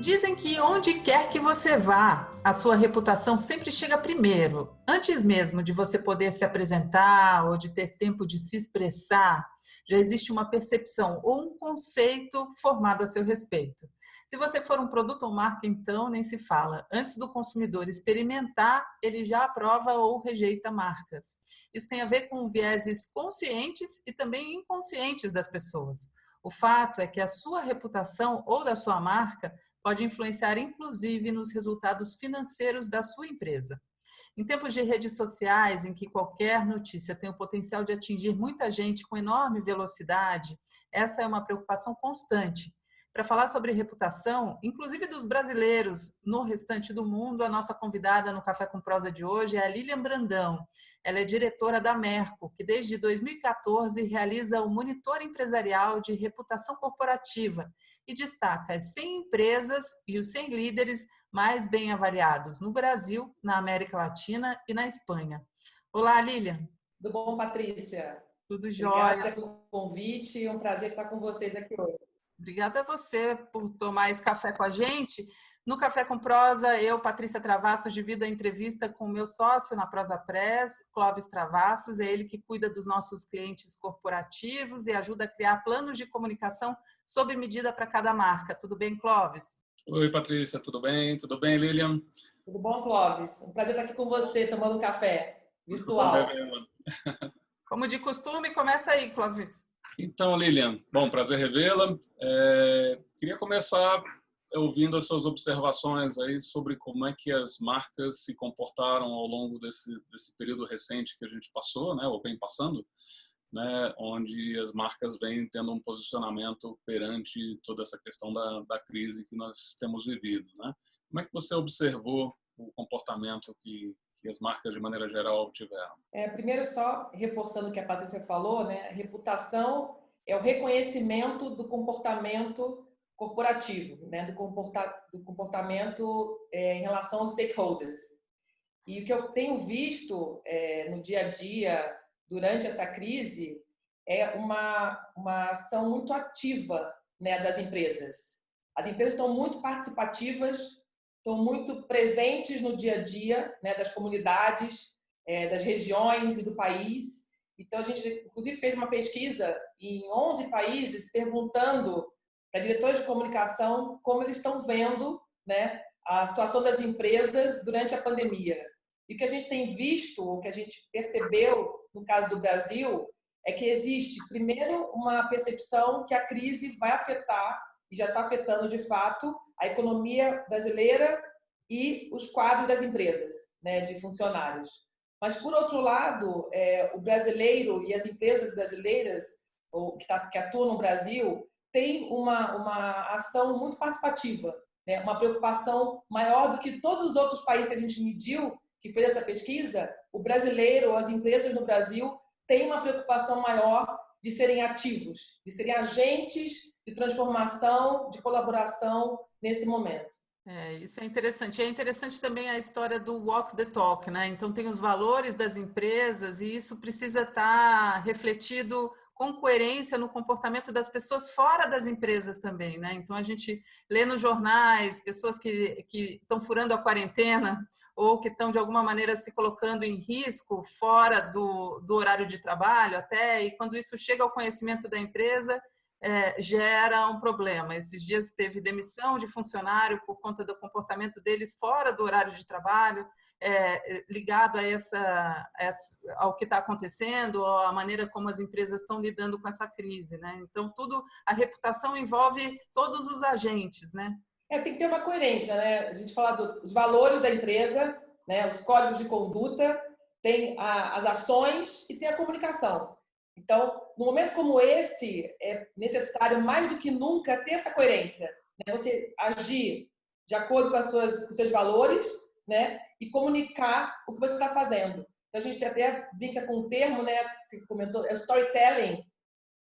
Dizem que onde quer que você vá, a sua reputação sempre chega primeiro. Antes mesmo de você poder se apresentar ou de ter tempo de se expressar, já existe uma percepção ou um conceito formado a seu respeito. Se você for um produto ou marca, então nem se fala. Antes do consumidor experimentar, ele já aprova ou rejeita marcas. Isso tem a ver com vieses conscientes e também inconscientes das pessoas. O fato é que a sua reputação ou da sua marca pode influenciar inclusive nos resultados financeiros da sua empresa. Em tempos de redes sociais, em que qualquer notícia tem o potencial de atingir muita gente com enorme velocidade, essa é uma preocupação constante. Para falar sobre reputação, inclusive dos brasileiros no restante do mundo, a nossa convidada no Café com Prosa de hoje é a Lilian Brandão. Ela é diretora da Merco, que desde 2014 realiza o Monitor Empresarial de Reputação Corporativa e destaca as 100 empresas e os 100 líderes mais bem avaliados no Brasil, na América Latina e na Espanha. Olá, Lilian. Tudo bom, Patrícia? Tudo jóia. Obrigada pelo convite, é um prazer estar com vocês aqui hoje. Obrigada a você por tomar esse café com a gente. No Café com Prosa, eu, Patrícia Travassos, divido a entrevista com o meu sócio na Prosa Press, Clóvis Travassos. É ele que cuida dos nossos clientes corporativos e ajuda a criar planos de comunicação sob medida para cada marca. Tudo bem, Clóvis? Oi, Patrícia, tudo bem? Tudo bem, Lilian? Tudo bom, Clóvis? Um prazer estar aqui com você, tomando um café virtual. Como de costume, começa aí, Clóvis. Então, Lilian, bom, prazer revê-la. Queria começar ouvindo as suas observações aí sobre como é que as marcas se comportaram ao longo desse período recente que a gente passou, né, ou vem passando, né, onde as marcas vêm tendo um posicionamento perante toda essa questão da crise que nós temos vivido, né? Como é que você observou o comportamento que as marcas, de maneira geral, tiveram? Primeiro, só reforçando o que a Patrícia falou, né, a reputação é o reconhecimento do comportamento corporativo, né, do comportamento em relação aos stakeholders. E o que eu tenho visto no dia a dia, durante essa crise, é uma ação muito ativa, né, das empresas. As empresas estão muito participativas, estão muito presentes no dia a dia, né, das comunidades, das regiões e do país. Então, a gente, inclusive, fez uma pesquisa em 11 países perguntando para diretores de comunicação como eles estão vendo, né, a situação das empresas durante a pandemia. E o que a gente tem visto, o que a gente percebeu no caso do Brasil, é que existe, primeiro, uma percepção que a crise vai afetar, e já está afetando de fato, a economia brasileira e os quadros das empresas, né, de funcionários. Mas, por outro lado, o brasileiro e as empresas brasileiras que atuam no Brasil têm uma ação muito participativa, né, uma preocupação maior do que todos os outros países que a gente mediu, que fez essa pesquisa. O brasileiro, as empresas no Brasil, têm uma preocupação maior de serem ativos, de serem agentes de transformação, de colaboração nesse momento. Isso é interessante. É interessante também a história do walk the talk, né? Então, tem os valores das empresas e isso precisa estar refletido com coerência no comportamento das pessoas fora das empresas também, né? Então, a gente lê nos jornais pessoas que estão furando a quarentena ou que estão, de alguma maneira, se colocando em risco fora do horário de trabalho até, e quando isso chega ao conhecimento da empresa, gera um problema. Esses dias teve demissão de funcionário por conta do comportamento deles fora do horário de trabalho, ligado ao que está acontecendo, à maneira como as empresas estão lidando com essa crise, né? Então, a reputação envolve todos os agentes, né? Tem que ter uma coerência, né? A gente fala dos valores da empresa, né? Os códigos de conduta, tem as ações e tem a comunicação. Então, no momento como esse, é necessário mais do que nunca ter essa coerência, né? Você agir de acordo com os seus valores, né? E comunicar o que você está fazendo. Então, a gente até brinca com um termo, né? Você comentou, é o storytelling,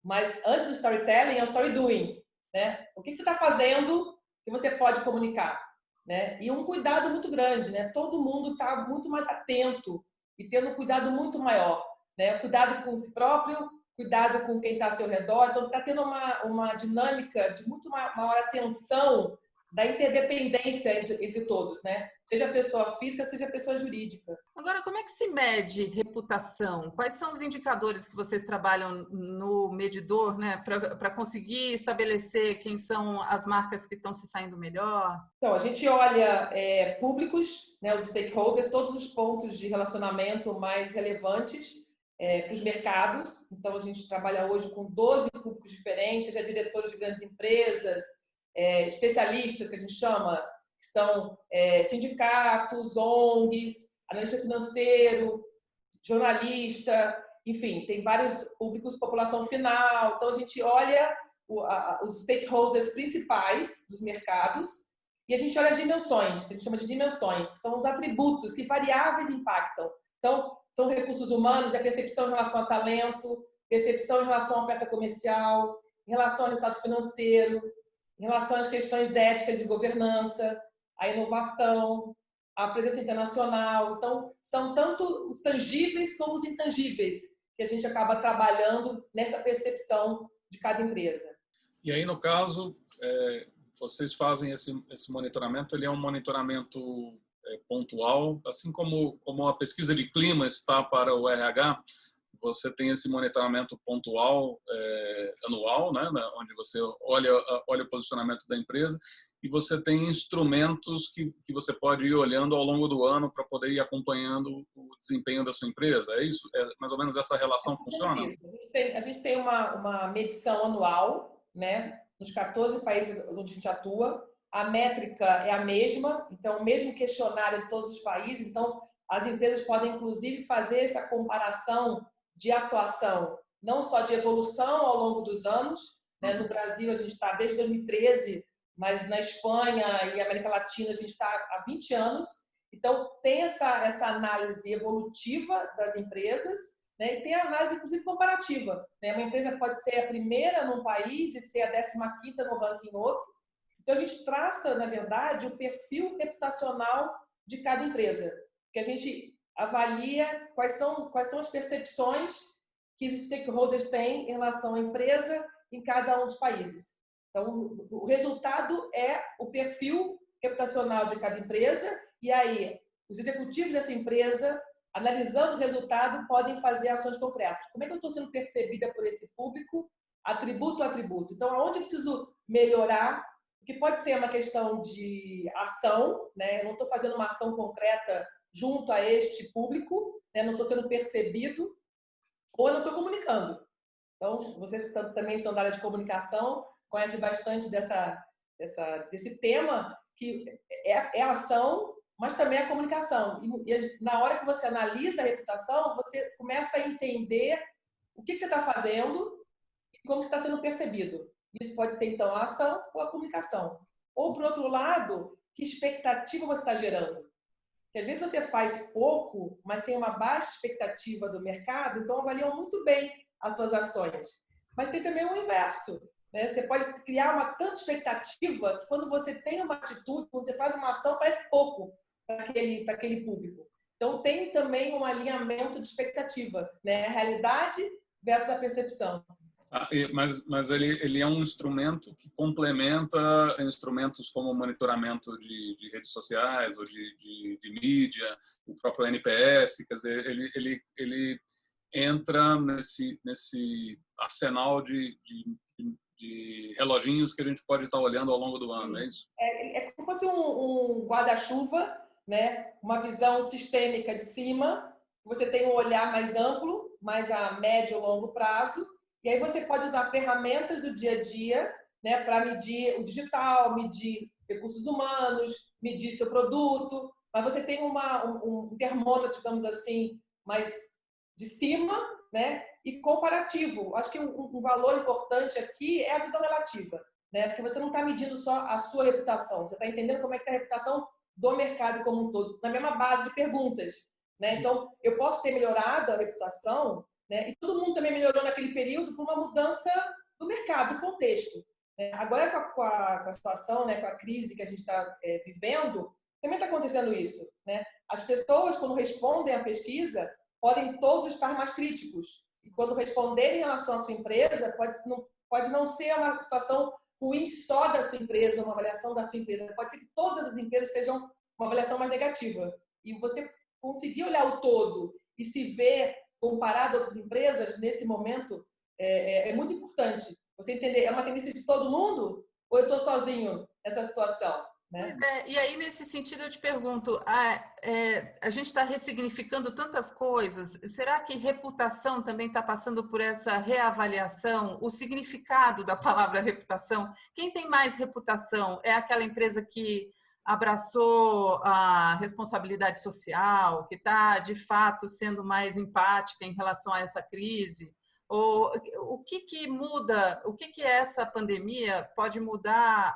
mas antes do storytelling é o story doing, né? O que você está fazendo que você pode comunicar, né? E um cuidado muito grande, né? Todo mundo está muito mais atento e tendo um cuidado muito maior, né? Cuidado com si próprio, cuidado com quem está ao seu redor. Então, está tendo uma dinâmica de muito maior atenção da interdependência entre todos, né? Seja pessoa física, seja pessoa jurídica. Agora, como é que se mede reputação? Quais são os indicadores que vocês trabalham no medidor, né, para conseguir estabelecer quem são as marcas que estão se saindo melhor? Então, a gente olha públicos, né, os stakeholders, todos os pontos de relacionamento mais relevantes para os mercados. Então, a gente trabalha hoje com 12 públicos diferentes, seja diretores de grandes empresas, especialistas, que a gente chama, que são sindicatos, ONGs, analista financeiro, jornalista, enfim, tem vários públicos, população final. Então, a gente olha os stakeholders principais dos mercados e a gente olha as dimensões, que a gente chama de dimensões, que são os atributos, que variáveis impactam. Então, são recursos humanos, a percepção em relação a talento, percepção em relação à oferta comercial, em relação ao resultado financeiro, em relação às questões éticas de governança, a inovação, a presença internacional. Então, são tanto os tangíveis como os intangíveis que a gente acaba trabalhando nesta percepção de cada empresa. E aí, no caso, vocês fazem esse monitoramento, ele é um monitoramento pontual, assim como a pesquisa de clima está para o RH, você tem esse monitoramento pontual, anual, né, onde você olha o posicionamento da empresa e você tem instrumentos que você pode ir olhando ao longo do ano para poder ir acompanhando o desempenho da sua empresa. É isso? É mais ou menos essa relação funciona? A gente tem uma medição anual, né, nos 14 países onde a gente atua. A métrica é a mesma, então o mesmo questionário em todos os países. Então, as empresas podem, inclusive, fazer essa comparação de atuação, não só de evolução ao longo dos anos, né? No Brasil, a gente está desde 2013, mas na Espanha e América Latina, a gente está há 20 anos. Então, tem essa análise evolutiva das empresas, né? E tem a análise, inclusive, comparativa, né? Uma empresa pode ser a primeira num país e ser a 15ª no ranking em outro. Então, a gente traça, na verdade, o perfil reputacional de cada empresa, que a gente avalia quais são as percepções que os stakeholders têm em relação à empresa em cada um dos países. Então, o resultado é o perfil reputacional de cada empresa e aí os executivos dessa empresa, analisando o resultado, podem fazer ações concretas. Como é que eu estou sendo percebida por esse público, atributo a atributo? Então, aonde eu preciso melhorar? Que pode ser uma questão de ação, né? Eu não estou fazendo uma ação concreta junto a este público, né? Não estou sendo percebido, ou eu não estou comunicando. Então, vocês também são da área de comunicação, conhecem bastante desse tema, que é a ação, mas também a comunicação. E na hora que você analisa a reputação, você começa a entender o que você está fazendo e como você está sendo percebido. Isso pode ser, então, a ação ou a comunicação. Ou, por outro lado, que expectativa você está gerando? Porque, às vezes, você faz pouco, mas tem uma baixa expectativa do mercado, então avaliam muito bem as suas ações. Mas tem também o inverso, né? Você pode criar uma tanta expectativa que, quando você tem uma atitude, quando você faz uma ação, parece pouco para aquele público. Então, tem também um alinhamento de expectativa, né? A realidade versus a percepção. Mas ele é um instrumento que complementa instrumentos como o monitoramento de redes sociais ou de mídia, o próprio NPS, quer dizer, ele entra nesse arsenal de reloginhos que a gente pode estar olhando ao longo do ano, é isso? É como se fosse um guarda-chuva, né? Uma visão sistêmica de cima, você tem um olhar mais amplo, mais a médio e longo prazo. E aí você pode usar ferramentas do dia a dia, né, para medir o digital, medir recursos humanos, medir seu produto, mas você tem um termômetro, digamos assim, mais de cima, né, e comparativo. Acho que um valor importante aqui é a visão relativa, né, porque você não está medindo só a sua reputação, você está entendendo como é que está a reputação do mercado como um todo, na mesma base de perguntas, né? Então, eu posso ter melhorado a reputação, né? E todo mundo também melhorou naquele período por uma mudança do mercado, do contexto. Agora, com a situação, né, com a crise que a gente está vivendo, também está acontecendo isso, né? As pessoas, quando respondem à pesquisa, podem todos estar mais críticos. E quando responderem em relação à sua empresa, pode não ser uma situação ruim só da sua empresa, uma avaliação da sua empresa. Pode ser que todas as empresas estejam uma avaliação mais negativa. E você conseguir olhar o todo e se ver comparado a outras empresas, nesse momento, é muito importante. Você entender, é uma tendência de todo mundo ou eu estou sozinho nessa situação? Né? Pois é, e aí nesse sentido eu te pergunto, a gente está ressignificando tantas coisas, será que reputação também está passando por essa reavaliação? O significado da palavra reputação, quem tem mais reputação? É aquela empresa que abraçou a responsabilidade social, que está de fato sendo mais empática em relação a essa crise? Ou, o que muda, o que essa pandemia pode mudar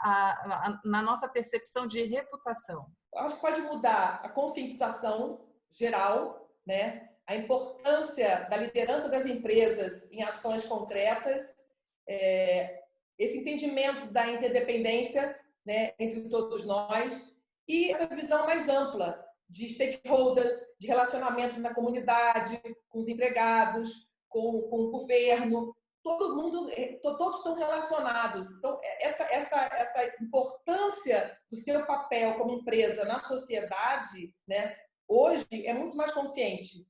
na nossa percepção de reputação? Acho que pode mudar a conscientização geral, né? A importância da liderança das empresas em ações concretas, esse entendimento da interdependência, né, entre todos nós, e essa visão mais ampla de stakeholders, de relacionamento na comunidade, com os empregados, com o governo, todos estão relacionados. Então, essa importância do seu papel como empresa na sociedade, né, hoje é muito mais consciente.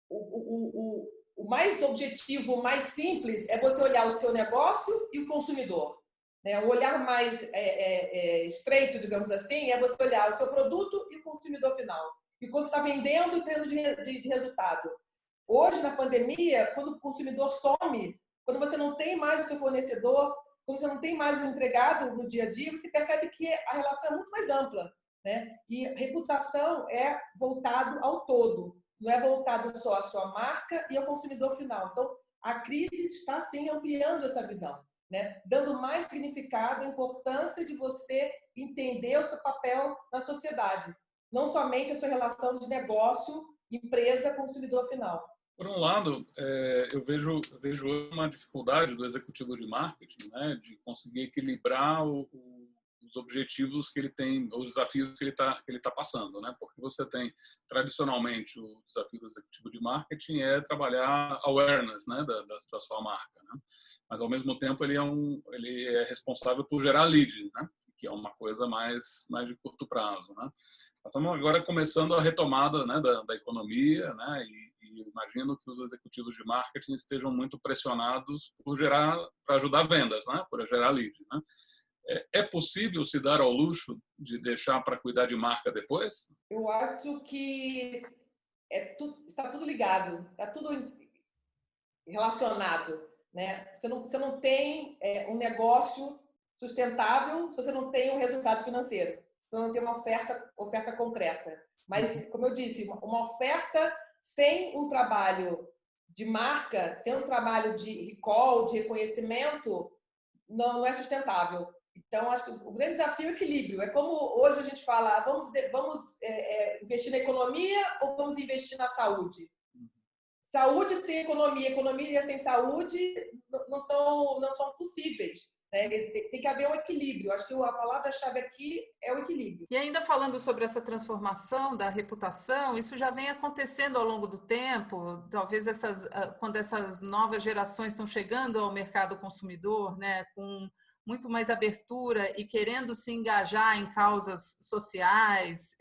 O mais objetivo, o mais simples é você olhar o seu negócio e o consumidor. Né? O olhar mais estreito, digamos assim, é você olhar o seu produto e o consumidor final. E o que você está vendendo e tendo de resultado. Hoje, na pandemia, quando o consumidor some, quando você não tem mais o seu fornecedor, quando você não tem mais o empregado no dia a dia, você percebe que a relação é muito mais ampla. Né? E reputação é voltado ao todo, não é voltado só à sua marca e ao consumidor final. Então, a crise está, sim, ampliando essa visão, né? Dando mais significado à importância de você entender o seu papel na sociedade, não somente a sua relação de negócio, empresa, consumidor final. Por um lado, eu vejo uma dificuldade do executivo de marketing, né, de conseguir equilibrar os objetivos que ele tem, os desafios que ele tá passando, né? Porque você tem, tradicionalmente, o desafio do executivo de marketing é trabalhar awareness, né, da sua marca, né? Mas, ao mesmo tempo, ele é responsável por gerar lead, né? Que é uma coisa mais de curto prazo, né? Nós estamos agora começando a retomada, né, da economia, né? E imagino que os executivos de marketing estejam muito pressionados para ajudar vendas, né? Por gerar lead, né? É possível se dar ao luxo de deixar para cuidar de marca depois? Eu acho que está tudo ligado, está tudo relacionado, né? Você não tem um negócio sustentável se você não tem um resultado financeiro, se você não tem uma oferta concreta. Mas, como eu disse, uma oferta sem um trabalho de marca, sem um trabalho de recall, de reconhecimento, não é sustentável. Então, acho que o grande desafio é o equilíbrio. É como hoje a gente fala, vamos investir na economia ou vamos investir na saúde? Saúde sem economia, economia sem saúde não são possíveis. Né? Tem que haver um equilíbrio. Acho que a palavra-chave aqui é o equilíbrio. E ainda falando sobre essa transformação da reputação, isso já vem acontecendo ao longo do tempo. Talvez quando essas novas gerações estão chegando ao mercado consumidor, né, com muito mais abertura e querendo se engajar em causas sociais,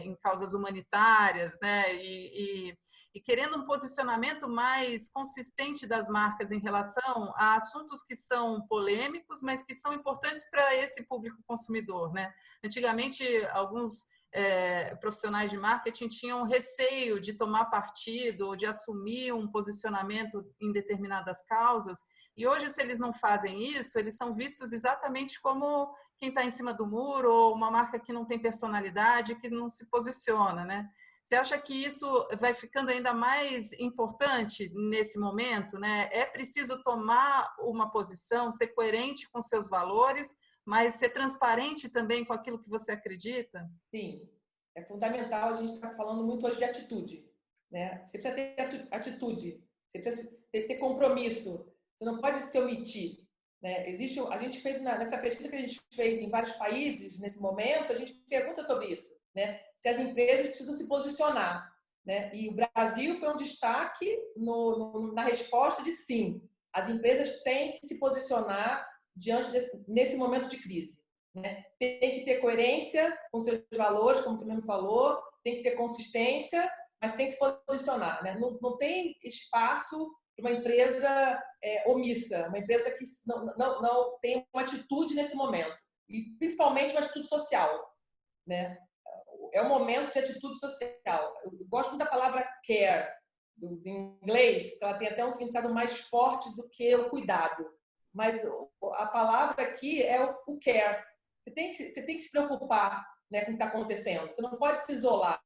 em causas humanitárias, né, e querendo um posicionamento mais consistente das marcas em relação a assuntos que são polêmicos, mas que são importantes para esse público consumidor, né? Antigamente, alguns profissionais de marketing tinham receio de tomar partido ou de assumir um posicionamento em determinadas causas, e hoje, se eles não fazem isso, eles são vistos exatamente como quem está em cima do muro ou uma marca que não tem personalidade, que não se posiciona, né? Você acha que isso vai ficando ainda mais importante nesse momento, né? É preciso tomar uma posição, ser coerente com seus valores, mas ser transparente também com aquilo que você acredita? Sim, é fundamental. A gente está falando muito hoje de atitude, né? Você precisa ter atitude, você precisa ter compromisso, você não pode se omitir, né? A gente fez nessa pesquisa que a gente fez em vários países nesse momento, a gente pergunta sobre isso, né? Se as empresas precisam se posicionar, né? E o Brasil foi um destaque na resposta de sim. As empresas têm que se posicionar nesse momento de crise, né? Tem que ter coerência com seus valores, como você mesmo falou, tem que ter consistência, mas tem que se posicionar, né? Não tem espaço para uma empresa omissa, uma empresa que não tem uma atitude nesse momento, e principalmente uma atitude social, né? É um momento de atitude social. Eu gosto muito da palavra care, em inglês, porque ela tem até um significado mais forte do que o cuidado. Mas a palavra aqui é o care. Você tem que se preocupar, né, com o que está acontecendo. Você não pode se isolar.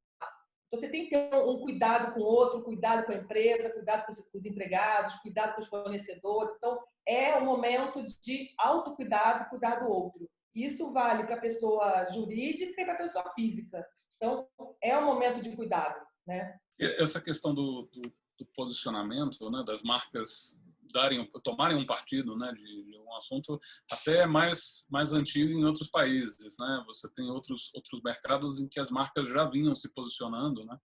Então, você tem que ter um cuidado com o outro, cuidado com a empresa, cuidado com os empregados, cuidado com os fornecedores. Então, é um momento de autocuidado, cuidar do outro. Isso vale para a pessoa jurídica e para a pessoa física. Então, é um momento de cuidado, né? Essa questão do posicionamento, né, das marcas tomarem um partido, né, de um assunto até mais antigo em outros países, né? Você tem outros mercados em que as marcas já vinham se posicionando, né?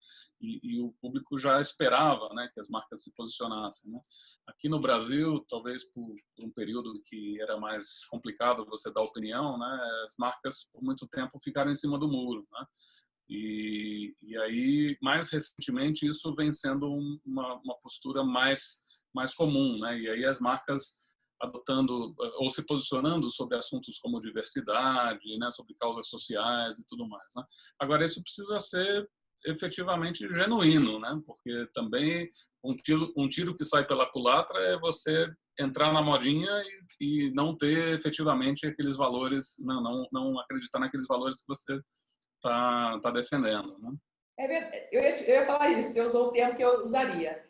E o público já esperava, né, que as marcas se posicionassem, né? Aqui no Brasil, talvez por um período que era mais complicado você dar opinião, né, as marcas por muito tempo ficaram em cima do muro, né? E aí, mais recentemente, isso vem sendo uma postura mais comum, né? E aí as marcas adotando ou se posicionando sobre assuntos como diversidade, né? Sobre causas sociais e tudo mais, né? Agora, isso precisa ser efetivamente genuíno, né? Porque também um tiro que sai pela culatra é você entrar na modinha e não ter efetivamente aqueles valores, não acreditar naqueles valores que você tá defendendo, né? Eu ia falar isso, você usou o termo que eu usaria.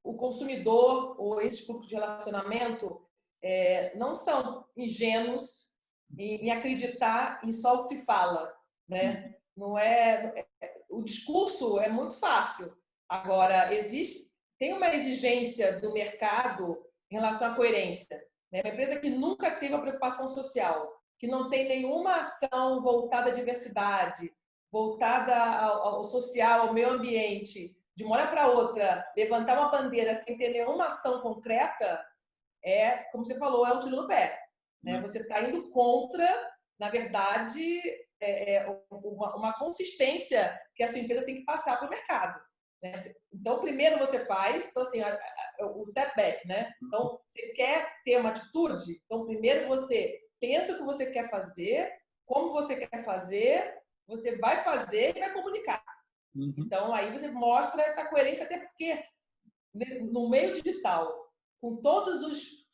O consumidor ou esse tipo de relacionamento não são ingênuos em acreditar em só o que se fala, né? Não o discurso é muito fácil. Agora, tem uma exigência do mercado em relação à coerência, né? Uma empresa que nunca teve uma preocupação social, que não tem nenhuma ação voltada à diversidade, voltada ao social, ao meio ambiente, de uma hora para outra, levantar uma bandeira sem ter nenhuma ação concreta, como você falou, é um tiro no pé, né? Você está indo contra, na verdade, uma consistência que a sua empresa tem que passar para o mercado, né? Então, primeiro você faz, então, assim, o step back, né? Então, você quer ter uma atitude? Então, primeiro você pensa o que você quer fazer, como você quer fazer, você vai fazer e vai comunicar. Então, aí você mostra essa coerência, até porque no meio digital, com todos os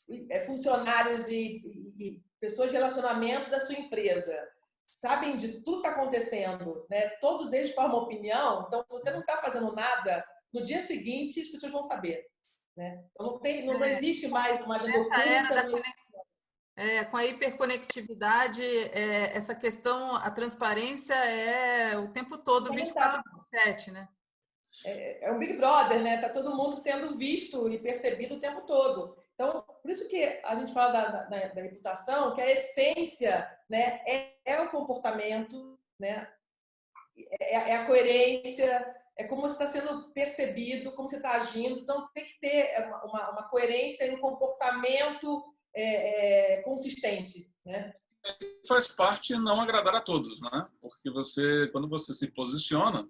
funcionários e pessoas de relacionamento da sua empresa, sabem de tudo que está acontecendo, né? Todos eles formam opinião, então se você não está fazendo nada, no dia seguinte as pessoas vão saber, né? Então não existe mais uma agenda oculta. Com a hiperconectividade, essa questão, a transparência é o tempo todo, 24/7, né? É um Big Brother, né? Tá todo mundo sendo visto e percebido o tempo todo. Então, por isso que a gente fala da reputação, que a essência, né, é o comportamento, né? É a coerência, é como você está sendo percebido, como você está agindo. Então, tem que ter uma coerência e um comportamento consistente, né? Faz parte não agradar a todos, né? Porque quando você se posiciona,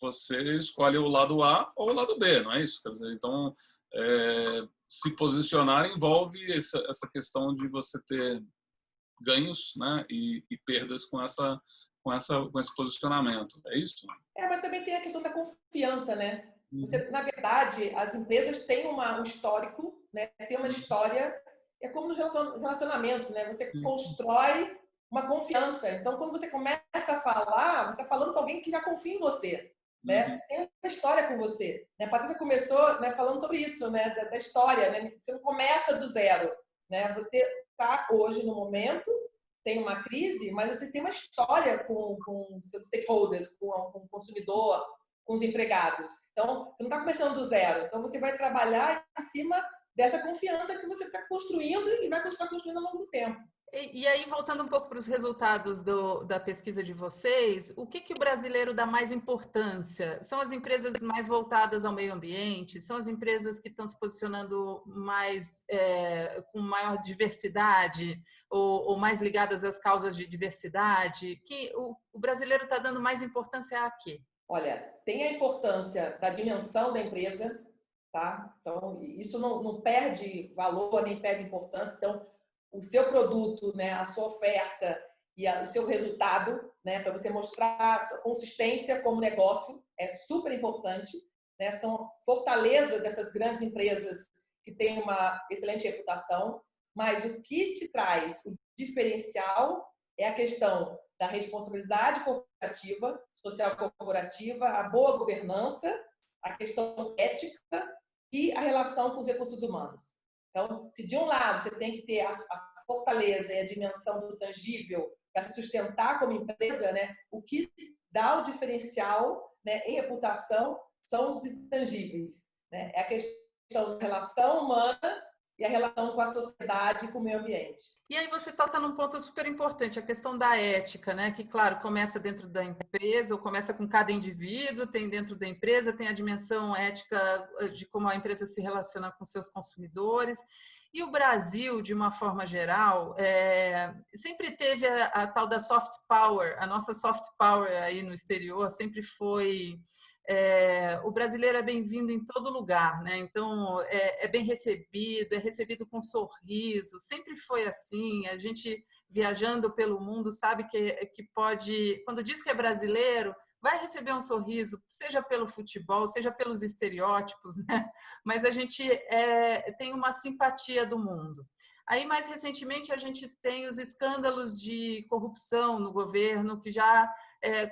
você escolhe o lado A ou o lado B, não é isso? Quer dizer, então, se posicionar envolve essa questão de você ter ganhos, né? E perdas com esse posicionamento, é isso? Mas também tem a questão da confiança, né? Na verdade, as empresas têm um histórico, né? Tem uma história. É como nos relacionamentos, né? Você constrói uma confiança. Então, quando você começa a falar, você está falando com alguém que já confia em você, né? Tem uma história com você. Né? A Patrícia começou, né, falando sobre isso, né? Da história, né? Você não começa do zero, né? Você está hoje no momento, tem uma crise, mas você tem uma história com seus stakeholders, com o consumidor, com os empregados. Então, você não está começando do zero. Então, você vai trabalhar em cima dessa confiança que você está construindo e vai continuar construindo ao longo do tempo. E aí, voltando um pouco para os resultados da pesquisa de vocês, o que o brasileiro dá mais importância? São as empresas mais voltadas ao meio ambiente? São as empresas que estão se posicionando mais com maior diversidade ou mais ligadas às causas de diversidade? Que o brasileiro está dando mais importância a quê? Olha, tem a importância da dimensão da empresa, tá? Então, isso não perde valor, nem perde importância. Então, o seu produto, né, a sua oferta e o seu resultado, né, para você mostrar a sua consistência como negócio, é super importante, né? São fortalezas dessas grandes empresas que têm uma excelente reputação, mas o que te traz o diferencial é a questão da responsabilidade corporativa, social corporativa, a boa governança, a questão ética e a relação com os recursos humanos. Então, se de um lado você tem que ter a fortaleza e a dimensão do tangível para se sustentar como empresa, né, o que dá o diferencial, né, em reputação são os intangíveis. Né? É a questão da relação humana e a relação com a sociedade e com o meio ambiente. E aí você toca num ponto super importante, a questão da ética, né? Que, claro, começa dentro da empresa, ou começa com cada indivíduo, tem dentro da empresa, tem a dimensão ética de como a empresa se relaciona com seus consumidores. E o Brasil, de uma forma geral, sempre teve a tal da soft power, a nossa soft power aí no exterior sempre foi... o brasileiro é bem-vindo em todo lugar, né? Então é bem recebido, é recebido com sorriso, sempre foi assim. A gente viajando pelo mundo sabe que pode, quando diz que é brasileiro, vai receber um sorriso, seja pelo futebol, seja pelos estereótipos, né? Mas a gente tem uma simpatia do mundo. Aí, mais recentemente, a gente tem os escândalos de corrupção no governo, que já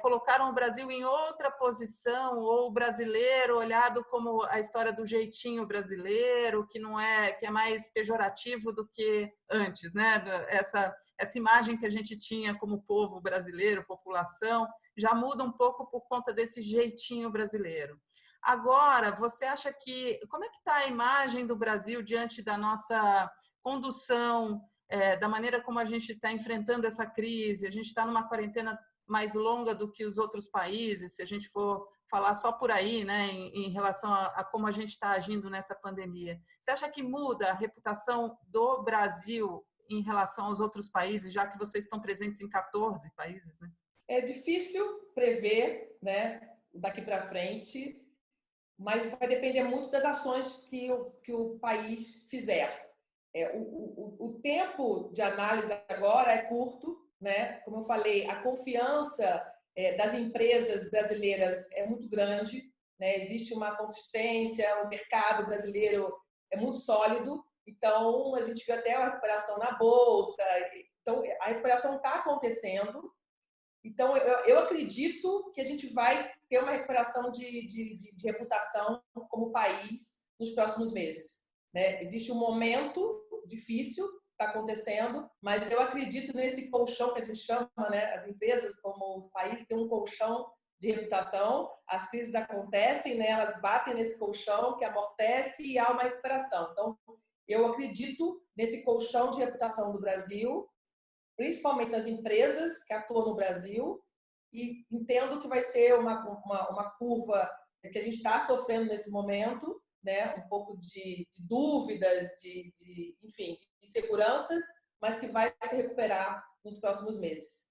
colocaram o Brasil em outra posição, ou o brasileiro olhado como a história do jeitinho brasileiro, que é mais pejorativo do que antes, né? Essa imagem que a gente tinha como povo brasileiro, população, já muda um pouco por conta desse jeitinho brasileiro. Agora, você acha que... Como é que está a imagem do Brasil diante da nossa condução, da maneira como a gente está enfrentando essa crise? A gente está numa quarentena mais longa do que os outros países, se a gente for falar só por aí, né, em relação a como a gente está agindo nessa pandemia. Você acha que muda a reputação do Brasil em relação aos outros países, já que vocês estão presentes em 14 países, né? É difícil prever, né, daqui para frente, mas vai depender muito das ações que o país fizer. O tempo de análise agora é curto, né? Como eu falei, a confiança das empresas brasileiras é muito grande, né? Existe uma consistência, o mercado brasileiro é muito sólido, então a gente viu até a recuperação na bolsa, então a recuperação está acontecendo. Então, eu acredito que a gente vai ter uma recuperação de reputação como país nos próximos meses. Né? Existe um momento difícil que está acontecendo, mas eu acredito nesse colchão que a gente chama, né? As empresas, como os países, têm um colchão de reputação, as crises acontecem, né? Elas batem nesse colchão que amortece e há uma recuperação. Então, eu acredito nesse colchão de reputação do Brasil, principalmente as empresas que atuam no Brasil, e entendo que vai ser uma curva que a gente está sofrendo nesse momento, né? Um pouco de dúvidas, enfim, de inseguranças, mas que vai se recuperar nos próximos meses.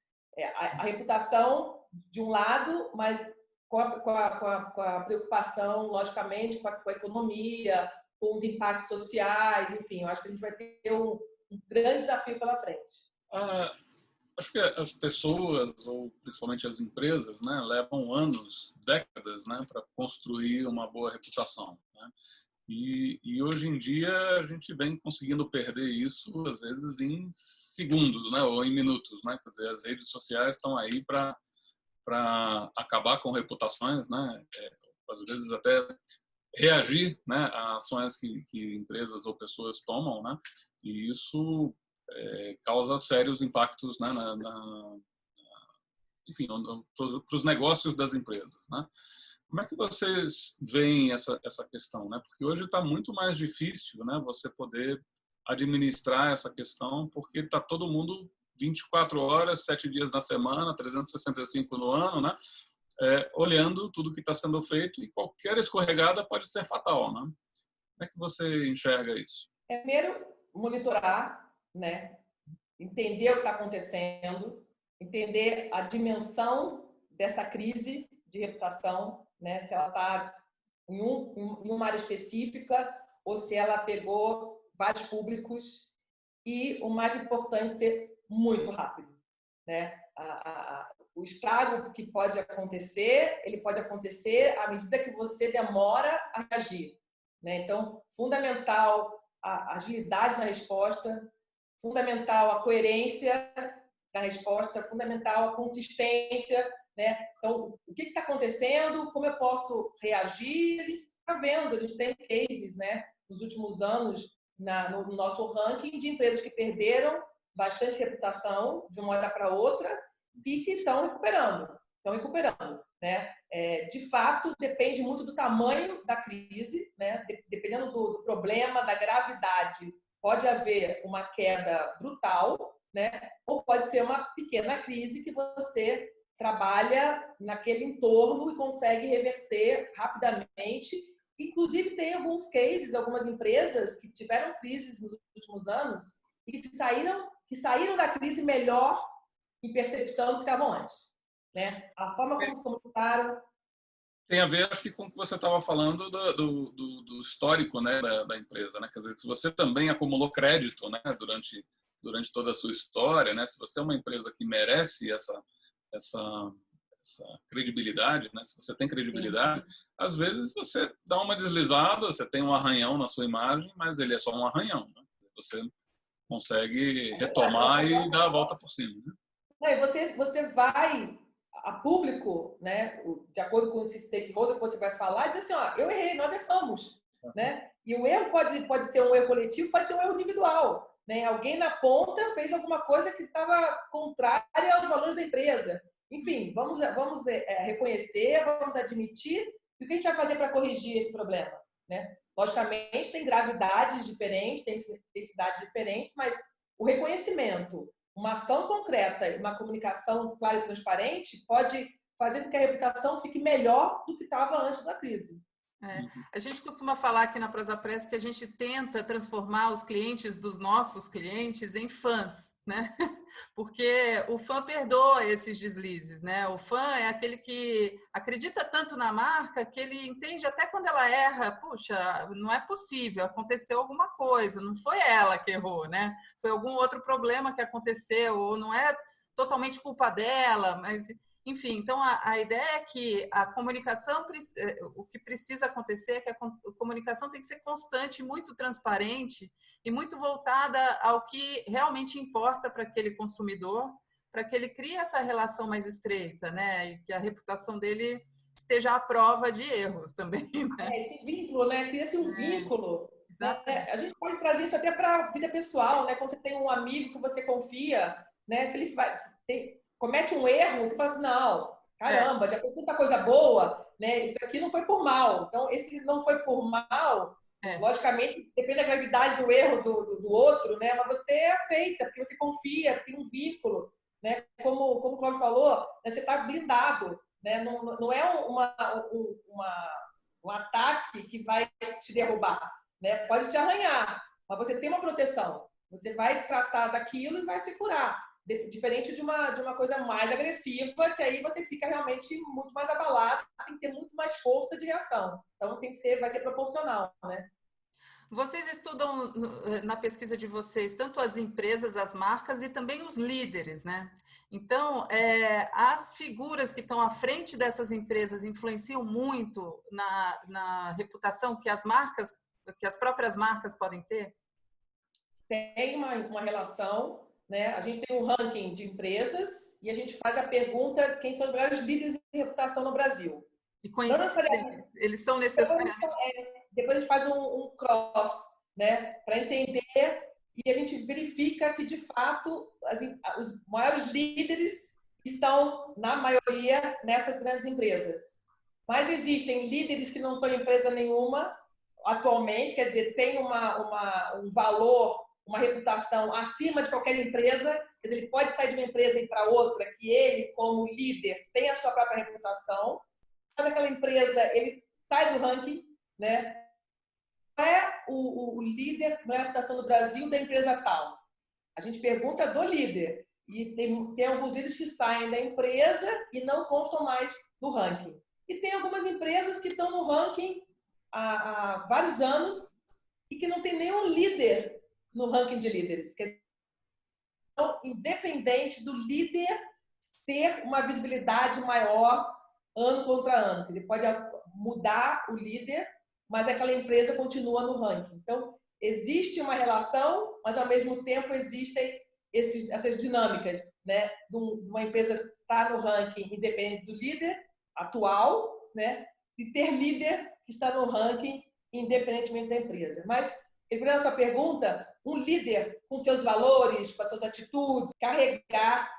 A reputação, de um lado, mas com a preocupação, logicamente, com a economia, com os impactos sociais, enfim, eu acho que a gente vai ter um grande desafio pela frente. Acho que as pessoas, ou principalmente as empresas, né, levam anos, décadas, né, para construir uma boa reputação. Né? E hoje em dia a gente vem conseguindo perder isso, às vezes, em segundos, né, ou em minutos. Né? Quer dizer, as redes sociais estão aí para acabar com reputações, né? Às vezes até reagir, né, a ações que empresas ou pessoas tomam, né? E isso causa sérios impactos, né, enfim, para os negócios das empresas, né? Como é que vocês veem essa questão, né? Porque hoje está muito mais difícil, né, você poder administrar essa questão, porque está todo mundo 24 horas, 7 dias na semana, 365 no ano, né? Olhando tudo que está sendo feito, e qualquer escorregada pode ser fatal, né? Como é que você enxerga isso? Primeiro, monitorar, né? Entender o que está acontecendo, entender a dimensão dessa crise de reputação, né? Se ela está em uma área específica ou se ela pegou vários públicos, e o mais importante, ser muito rápido, né? O estrago que pode acontecer, ele pode acontecer à medida que você demora a reagir, né? Então, fundamental a agilidade na resposta, fundamental a coerência na resposta, fundamental a consistência, né? Então, o que está acontecendo? Como eu posso reagir? A gente está vendo, a gente tem cases, né, nos últimos anos no nosso ranking de empresas que perderam bastante reputação de uma hora para outra e que estão recuperando, né? De fato, depende muito do tamanho da crise, né? Dependendo do problema, da gravidade, pode haver uma queda brutal, né? Ou pode ser uma pequena crise que você trabalha naquele entorno e consegue reverter rapidamente. Inclusive, tem alguns cases, algumas empresas que tiveram crises nos últimos anos e que saíram da crise melhor em percepção do que estavam antes, né? A forma como se comunicaram. Tem a ver, acho que, com o que você estava falando do histórico, né, da empresa, né? Quer dizer, se você também acumulou crédito, né, durante toda a sua história, né? Se você é uma empresa que merece essa credibilidade, né? Se você tem credibilidade, às vezes você dá uma deslizada, você tem um arranhão na sua imagem, mas ele é só um arranhão, né? Você consegue retomar e dar a volta por cima, né? Você vai a público, né, de acordo com esse stakeholder que você vai falar, diz assim, ó, eu errei, nós erramos, né? E o erro pode ser um erro coletivo, pode ser um erro individual, né? Alguém na ponta fez alguma coisa que estava contrária aos valores da empresa. Enfim, vamos reconhecer, vamos admitir, e o que a gente vai fazer para corrigir esse problema, né? Logicamente, tem gravidades diferentes, tem intensidades diferentes, mas o reconhecimento, uma ação concreta e uma comunicação clara e transparente pode fazer com que a reputação fique melhor do que estava antes da crise. A gente costuma falar aqui na Prosapress que a gente tenta transformar os clientes dos nossos clientes em fãs, né? Porque o fã perdoa esses deslizes, né? O fã é aquele que acredita tanto na marca que ele entende até quando ela erra, puxa, não é possível, aconteceu alguma coisa, não foi ela que errou, né? Foi algum outro problema que aconteceu, ou não é totalmente culpa dela, mas enfim, então a ideia é que a comunicação, o que precisa acontecer é que a comunicação tem que ser constante, muito transparente e muito voltada ao que realmente importa para aquele consumidor, para que ele crie essa relação mais estreita, né? E que a reputação dele esteja à prova de erros também, né? Esse vínculo, né? Cria-se um vínculo. Exatamente. A gente pode trazer isso até para a vida pessoal, né? Quando você tem um amigo que você confia, né? Se ele comete um erro, você fala assim, não, caramba, já fez tanta coisa boa, né? Isso aqui não foi por mal. Então, esse não foi por mal, logicamente, depende da gravidade do erro do outro, né? Mas você aceita, porque você confia, tem um vínculo, né? Como o Cláudio falou, né? Você está blindado, né? Não é um ataque que vai te derrubar, né? Pode te arranhar, mas você tem uma proteção. Você vai tratar daquilo e vai se curar. Diferente de uma coisa mais agressiva, que aí você fica realmente muito mais abalado, tem que ter muito mais força de reação. Então vai ser proporcional, né? Vocês estudam na pesquisa de vocês tanto as empresas, as marcas e também os líderes, né? Então, as figuras que estão à frente dessas empresas influenciam muito na reputação que as próprias marcas podem ter? Tem uma relação, né? A gente tem um ranking de empresas e a gente faz a pergunta quem são os melhores líderes em reputação no Brasil. E eles são necessariamente... Depois a gente faz um cross, né? Para entender, e a gente verifica que, de fato, os maiores líderes estão, na maioria, nessas grandes empresas. Mas existem líderes que não estão em empresa nenhuma atualmente, quer dizer, tem um valor uma reputação acima de qualquer empresa. Quer dizer, ele pode sair de uma empresa e ir para outra, que ele, como líder, tem a sua própria reputação. Naquela empresa, ele sai do ranking, né? É o líder na reputação do Brasil da empresa tal. A gente pergunta do líder. E tem alguns líderes que saem da empresa e não constam mais no ranking. E tem algumas empresas que estão no ranking há vários anos e que não tem nenhum líder no ranking de líderes. Então, independente do líder ter uma visibilidade maior ano contra ano. Quer dizer, pode mudar o líder, mas aquela empresa continua no ranking. Então, existe uma relação, mas ao mesmo tempo existem essas dinâmicas, né? De uma empresa estar no ranking independente do líder atual, né? E ter líder que está no ranking independentemente da empresa. Mas, respondendo a sua pergunta, um líder com seus valores, com as suas atitudes, carregar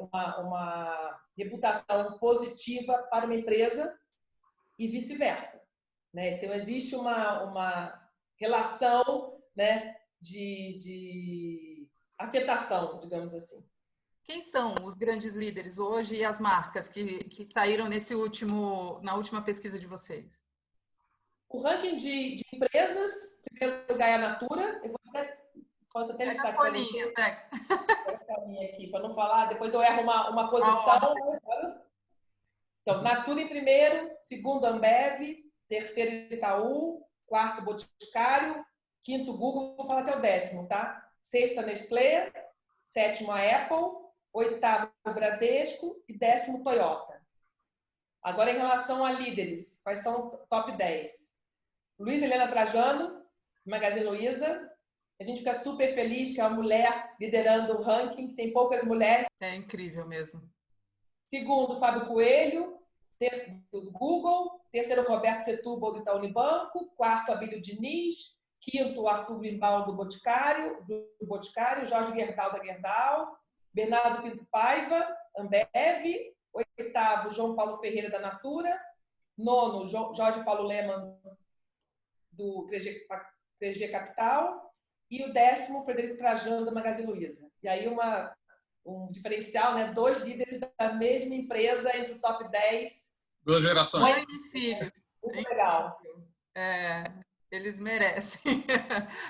uma reputação positiva para uma empresa e vice-versa, né? Então, existe uma relação, né, de afetação, digamos assim. Quem são os grandes líderes hoje e as marcas que saíram na última pesquisa de vocês? O ranking de empresas, em primeiro lugar é a Natura. Posso até listar para você. Pega a minha aqui, para não falar, depois eu erro uma posição. Então, Natura em primeiro, segundo Ambev, terceiro Itaú, quarto Boticário, quinto Google, vou falar até o 10º, tá? Sexta Nestlé, sétimo a Apple, oitavo Bradesco e 10º Toyota. Agora, em relação a líderes, quais são o top 10? Luiz Helena Trajano, Magazine Luiza. A gente fica super feliz que é uma mulher liderando o ranking, tem poucas mulheres. É incrível mesmo. Segundo, Fábio Coelho, do Google. Terceiro, Roberto Setúbal, do Itaú Unibanco. Quarto, Abílio Diniz. Quinto, Arthur Grimbal, do Boticário. Jorge Gerdau, da Gerdau. Bernardo Pinto Paiva, Ambev. Oitavo, João Paulo Ferreira, da Natura. Nono, Jorge Paulo Leman, do 3G Capital. E o 10º, Frederico Trajano, da Magazine Luiza. E aí um diferencial, né? 2 líderes da mesma empresa entre o top 10. 2 gerações. Mãe e filho. Muito legal. Eles merecem.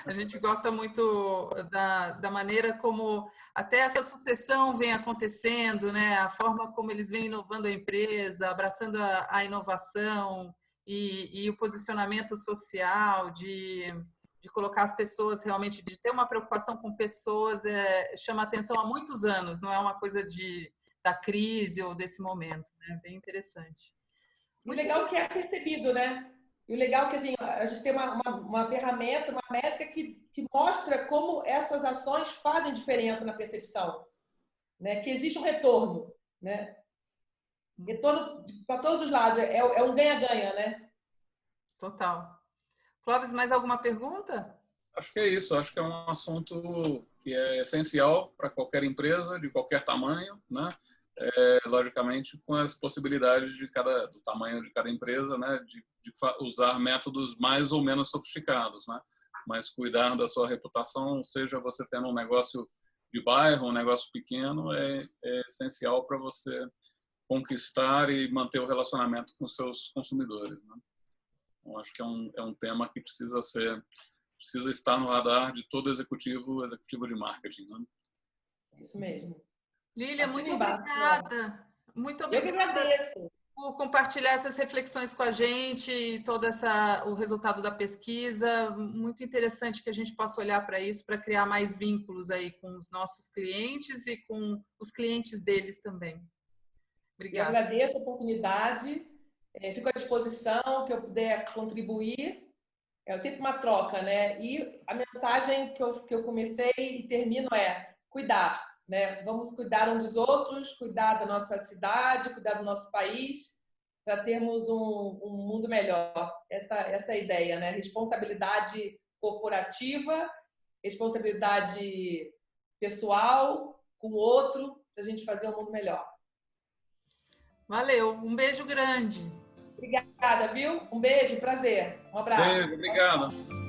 A gente gosta muito da maneira como até essa sucessão vem acontecendo, né? A forma como eles vêm inovando a empresa, abraçando a inovação e o posicionamento social de colocar as pessoas realmente, de ter uma preocupação com pessoas, chama atenção há muitos anos, não é uma coisa da crise ou desse momento, né? Bem interessante. O legal que é percebido, né? E o legal é que assim, a gente tem uma ferramenta, uma métrica que mostra como essas ações fazem diferença na percepção, né? Que existe um retorno, né? Retorno para todos os lados, é um ganha-ganha, né? Total. Clóvis, mais alguma pergunta? Acho que é isso. Acho que é um assunto que é essencial para qualquer empresa, de qualquer tamanho, né? Logicamente, com as possibilidades do tamanho de cada empresa, né? De usar métodos mais ou menos sofisticados, né? Mas cuidar da sua reputação, seja você tendo um negócio de bairro, um negócio pequeno, é essencial para você conquistar e manter o relacionamento com seus consumidores, né? Então, acho que é um tema que precisa estar no radar de todo executivo de marketing, né? Isso mesmo. Lília, muito obrigada. Muito obrigada. Eu que agradeço por compartilhar essas reflexões com a gente, o resultado da pesquisa. Muito interessante que a gente possa olhar para isso, para criar mais vínculos aí com os nossos clientes e com os clientes deles também. Obrigada. Eu agradeço a oportunidade, fico à disposição, que eu puder contribuir. É sempre uma troca, né? E a mensagem que eu comecei e termino é cuidar, né? Vamos cuidar uns dos outros, cuidar da nossa cidade, cuidar do nosso país, para termos um mundo melhor. Essa é a ideia, né? Responsabilidade corporativa, responsabilidade pessoal com o outro, para a gente fazer um mundo melhor. Valeu, um beijo grande. Obrigada, viu? Um beijo, prazer. Um abraço. Beijo, obrigado.